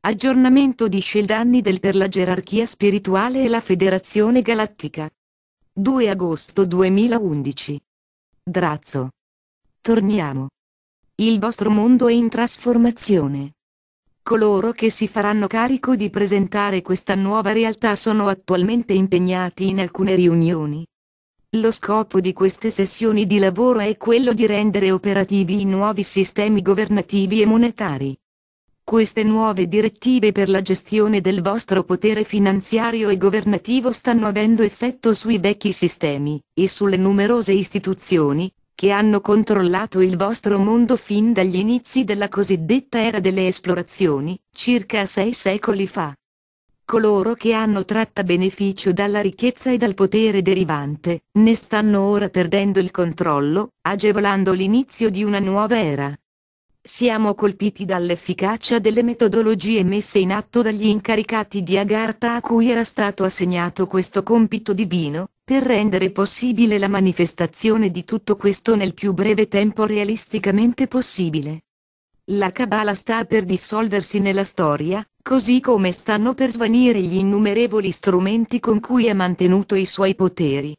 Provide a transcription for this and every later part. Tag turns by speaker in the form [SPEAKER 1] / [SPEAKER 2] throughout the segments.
[SPEAKER 1] Aggiornamento di Sceldanni per la gerarchia spirituale e la Federazione Galattica. 2 agosto 2011. Drazzo. Torniamo. Il vostro mondo è in trasformazione. Coloro che si faranno carico di presentare questa nuova realtà sono attualmente impegnati in alcune riunioni. Lo scopo di queste sessioni di lavoro è quello di rendere operativi i nuovi sistemi governativi e monetari. Queste nuove direttive per la gestione del vostro potere finanziario e governativo stanno avendo effetto sui vecchi sistemi, e sulle numerose istituzioni, che hanno controllato il vostro mondo fin dagli inizi della cosiddetta era delle esplorazioni, circa 6 secoli fa. Coloro che hanno tratto beneficio dalla ricchezza e dal potere derivante, ne stanno ora perdendo il controllo, agevolando l'inizio di una nuova era. Siamo colpiti dall'efficacia delle metodologie messe in atto dagli incaricati di Agartha a cui era stato assegnato questo compito divino, per rendere possibile la manifestazione di tutto questo nel più breve tempo realisticamente possibile. La Kabbalah sta per dissolversi nella storia, così come stanno per svanire gli innumerevoli strumenti con cui ha mantenuto i suoi poteri.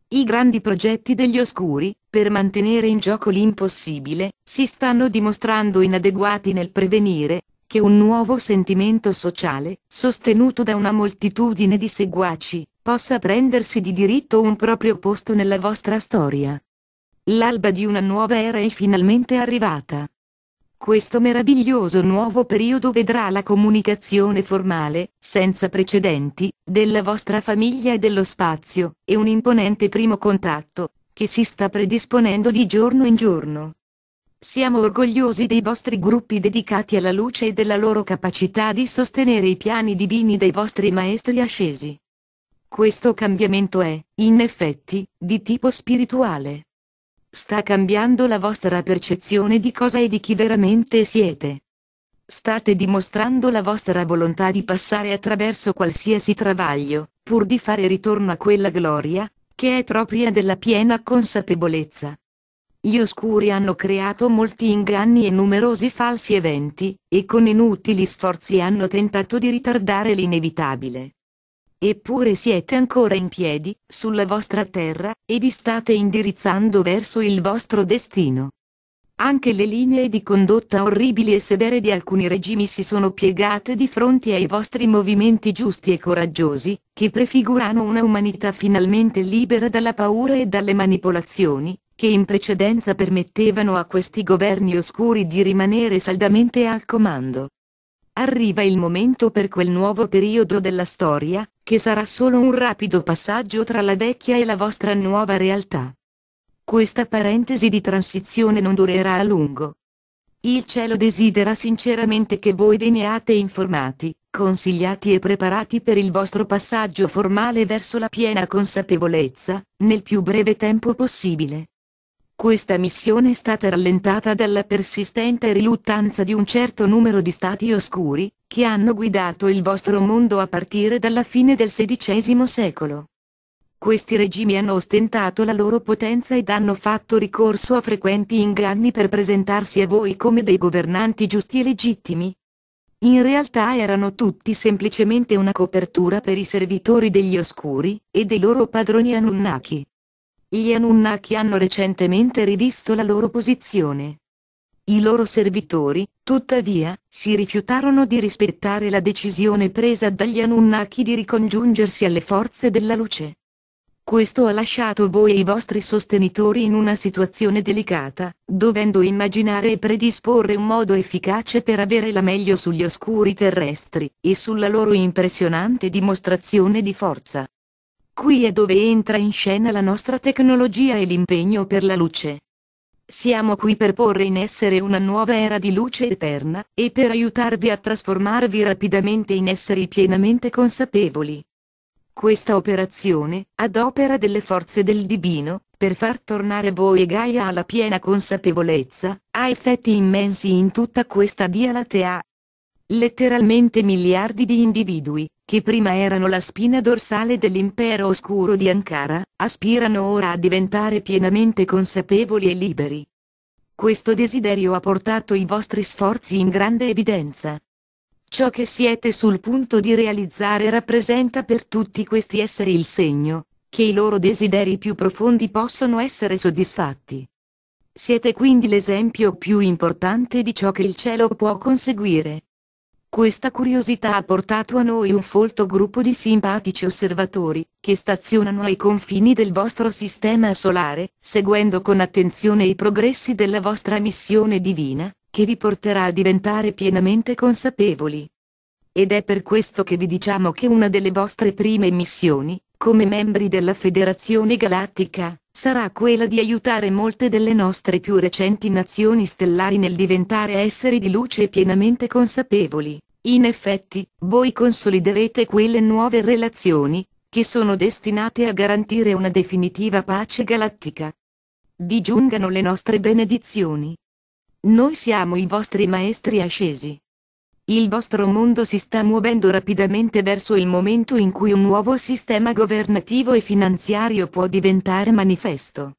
[SPEAKER 1] I grandi progetti degli oscuri, per mantenere in gioco l'impossibile, si stanno dimostrando inadeguati nel prevenire che un nuovo sentimento sociale, sostenuto da una moltitudine di seguaci, possa prendersi di diritto un proprio posto nella vostra storia. L'alba di una nuova era è finalmente arrivata. Questo meraviglioso nuovo periodo vedrà la comunicazione formale, senza precedenti, della vostra famiglia e dello spazio, e un imponente primo contatto, che si sta predisponendo di giorno in giorno. Siamo orgogliosi dei vostri gruppi dedicati alla luce e della loro capacità di sostenere i piani divini dei vostri maestri ascesi. Questo cambiamento è, in effetti, di tipo spirituale. Sta cambiando la vostra percezione di cosa e di chi veramente siete. State dimostrando la vostra volontà di passare attraverso qualsiasi travaglio, pur di fare ritorno a quella gloria, che è propria della piena consapevolezza. Gli oscuri hanno creato molti inganni e numerosi falsi eventi, e con inutili sforzi hanno tentato di ritardare l'inevitabile. Eppure siete ancora in piedi, sulla vostra terra, e vi state indirizzando verso il vostro destino. Anche le linee di condotta orribili e severe di alcuni regimi si sono piegate di fronte ai vostri movimenti giusti e coraggiosi, che prefigurano una umanità finalmente libera dalla paura e dalle manipolazioni, che in precedenza permettevano a questi governi oscuri di rimanere saldamente al comando. Arriva il momento per quel nuovo periodo della storia, che sarà solo un rapido passaggio tra la vecchia e la vostra nuova realtà. Questa parentesi di transizione non durerà a lungo. Il cielo desidera sinceramente che voi veniate informati, consigliati e preparati per il vostro passaggio formale verso la piena consapevolezza, nel più breve tempo possibile. Questa missione è stata rallentata dalla persistente riluttanza di un certo numero di stati oscuri, che hanno guidato il vostro mondo a partire dalla fine del XVI secolo. Questi regimi hanno ostentato la loro potenza ed hanno fatto ricorso a frequenti inganni per presentarsi a voi come dei governanti giusti e legittimi. In realtà erano tutti semplicemente una copertura per i servitori degli oscuri, e dei loro padroni Anunnaki. Gli Anunnaki hanno recentemente rivisto la loro posizione. I loro servitori, tuttavia, si rifiutarono di rispettare la decisione presa dagli Anunnaki di ricongiungersi alle forze della luce. Questo ha lasciato voi e i vostri sostenitori in una situazione delicata, dovendo immaginare e predisporre un modo efficace per avere la meglio sugli oscuri terrestri, e sulla loro impressionante dimostrazione di forza. Qui è dove entra in scena la nostra tecnologia e l'impegno per la luce. Siamo qui per porre in essere una nuova era di luce eterna, e per aiutarvi a trasformarvi rapidamente in esseri pienamente consapevoli. Questa operazione, ad opera delle forze del divino, per far tornare voi e Gaia alla piena consapevolezza, ha effetti immensi in tutta questa Via Lattea. Letteralmente miliardi di individui, che prima erano la spina dorsale dell'impero oscuro di Ankara, aspirano ora a diventare pienamente consapevoli e liberi. Questo desiderio ha portato i vostri sforzi in grande evidenza. ciò che siete sul punto di realizzare rappresenta per tutti questi esseri il segno che i loro desideri più profondi possono essere soddisfatti. Siete quindi l'esempio più importante di ciò che il cielo può conseguire. Questa curiosità ha portato a noi un folto gruppo di simpatici osservatori, che stazionano ai confini del vostro sistema solare, seguendo con attenzione i progressi della vostra missione divina, che vi porterà a diventare pienamente consapevoli. Ed è per questo che vi diciamo che una delle vostre prime missioni, come membri della Federazione Galattica, sarà quella di aiutare molte delle nostre più recenti nazioni stellari nel diventare esseri di luce pienamente consapevoli. In effetti, voi consoliderete quelle nuove relazioni, che sono destinate a garantire una definitiva pace galattica. Vi giungano le nostre benedizioni. Noi siamo i vostri maestri ascesi. Il vostro mondo si sta muovendo rapidamente verso il momento in cui un nuovo sistema governativo e finanziario può diventare manifesto.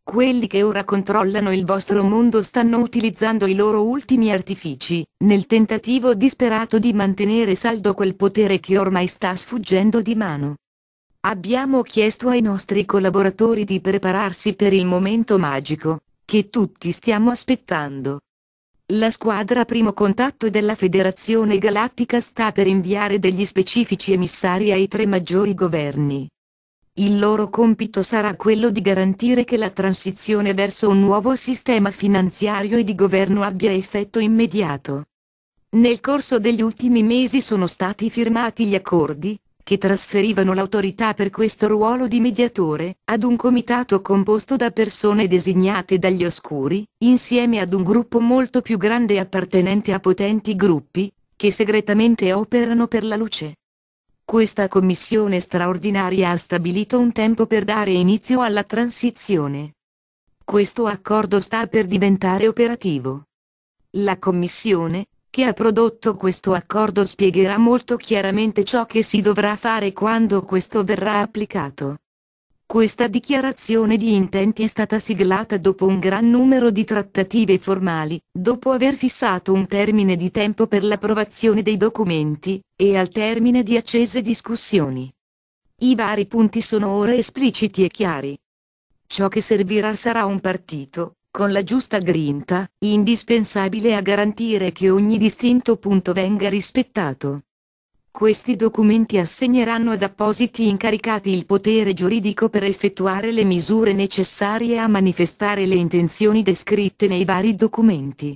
[SPEAKER 1] Quelli che ora controllano il vostro mondo stanno utilizzando i loro ultimi artifici, nel tentativo disperato di mantenere saldo quel potere che ormai sta sfuggendo di mano. Abbiamo chiesto ai nostri collaboratori di prepararsi per il momento magico, che tutti stiamo aspettando. La squadra primo contatto della Federazione Galattica sta per inviare degli specifici emissari ai tre maggiori governi. Il loro compito sarà quello di garantire che la transizione verso un nuovo sistema finanziario e di governo abbia effetto immediato. Nel corso degli ultimi mesi sono stati firmati gli accordi, che trasferivano l'autorità per questo ruolo di mediatore, ad un comitato composto da persone designate dagli oscuri, insieme ad un gruppo molto più grande appartenente a potenti gruppi, che segretamente operano per la luce. Questa commissione straordinaria ha stabilito un tempo per dare inizio alla transizione. Questo accordo sta per diventare operativo. La commissione, che ha prodotto questo accordo, spiegherà molto chiaramente ciò che si dovrà fare quando questo verrà applicato. Questa dichiarazione di intenti è stata siglata dopo un gran numero di trattative formali, dopo aver fissato un termine di tempo per l'approvazione dei documenti, e al termine di accese discussioni. I vari punti sono ora espliciti e chiari. Ciò che servirà sarà un partito, con la giusta grinta, indispensabile a garantire che ogni distinto punto venga rispettato. Questi documenti assegneranno ad appositi incaricati il potere giuridico per effettuare le misure necessarie a manifestare le intenzioni descritte nei vari documenti.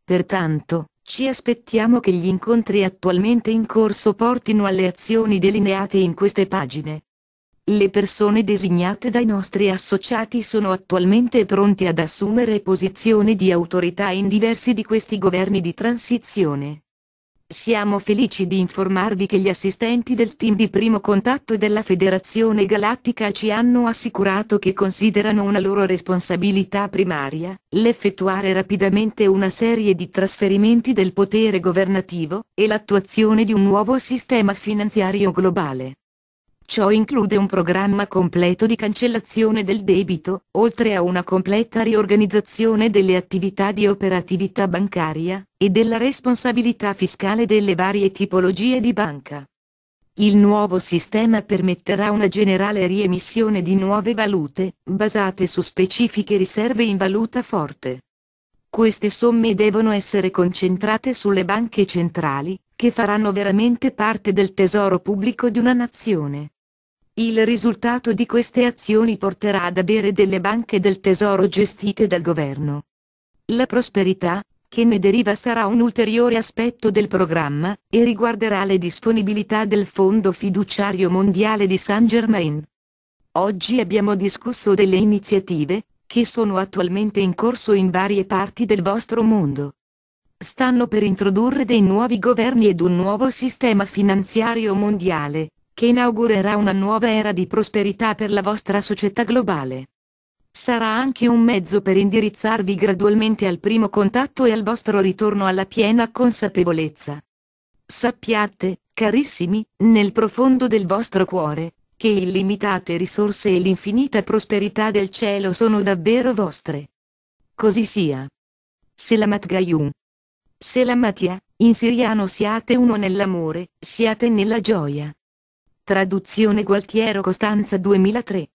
[SPEAKER 1] Pertanto, ci aspettiamo che gli incontri attualmente in corso portino alle azioni delineate in queste pagine. Le persone designate dai nostri associati sono attualmente pronte ad assumere posizioni di autorità in diversi di questi governi di transizione. Siamo felici di informarvi che gli assistenti del team di primo contatto della Federazione Galattica ci hanno assicurato che considerano una loro responsabilità primaria l'effettuare rapidamente una serie di trasferimenti del potere governativo e l'attuazione di un nuovo sistema finanziario globale. Ciò include un programma completo di cancellazione del debito, oltre a una completa riorganizzazione delle attività di operatività bancaria, e della responsabilità fiscale delle varie tipologie di banca. Il nuovo sistema permetterà una generale riemissione di nuove valute, basate su specifiche riserve in valuta forte. Queste somme devono essere concentrate sulle banche centrali, che faranno veramente parte del tesoro pubblico di una nazione. Il risultato di queste azioni porterà ad avere delle banche del tesoro gestite dal governo. La prosperità, che ne deriva, sarà un ulteriore aspetto del programma, e riguarderà le disponibilità del Fondo Fiduciario Mondiale di Saint Germain. Oggi abbiamo discusso delle iniziative, che sono attualmente in corso in varie parti del vostro mondo. Stanno per introdurre dei nuovi governi ed un nuovo sistema finanziario mondiale, che inaugurerà una nuova era di prosperità per la vostra società globale. Sarà anche un mezzo per indirizzarvi gradualmente al primo contatto e al vostro ritorno alla piena consapevolezza. Sappiate, carissimi, nel profondo del vostro cuore, che illimitate risorse e l'infinita prosperità del cielo sono davvero vostre. Così sia. Selamat Gayum. Selamatia, In siriano siate uno nell'amore, siate nella gioia. Traduzione Gualtiero Costanza 2003.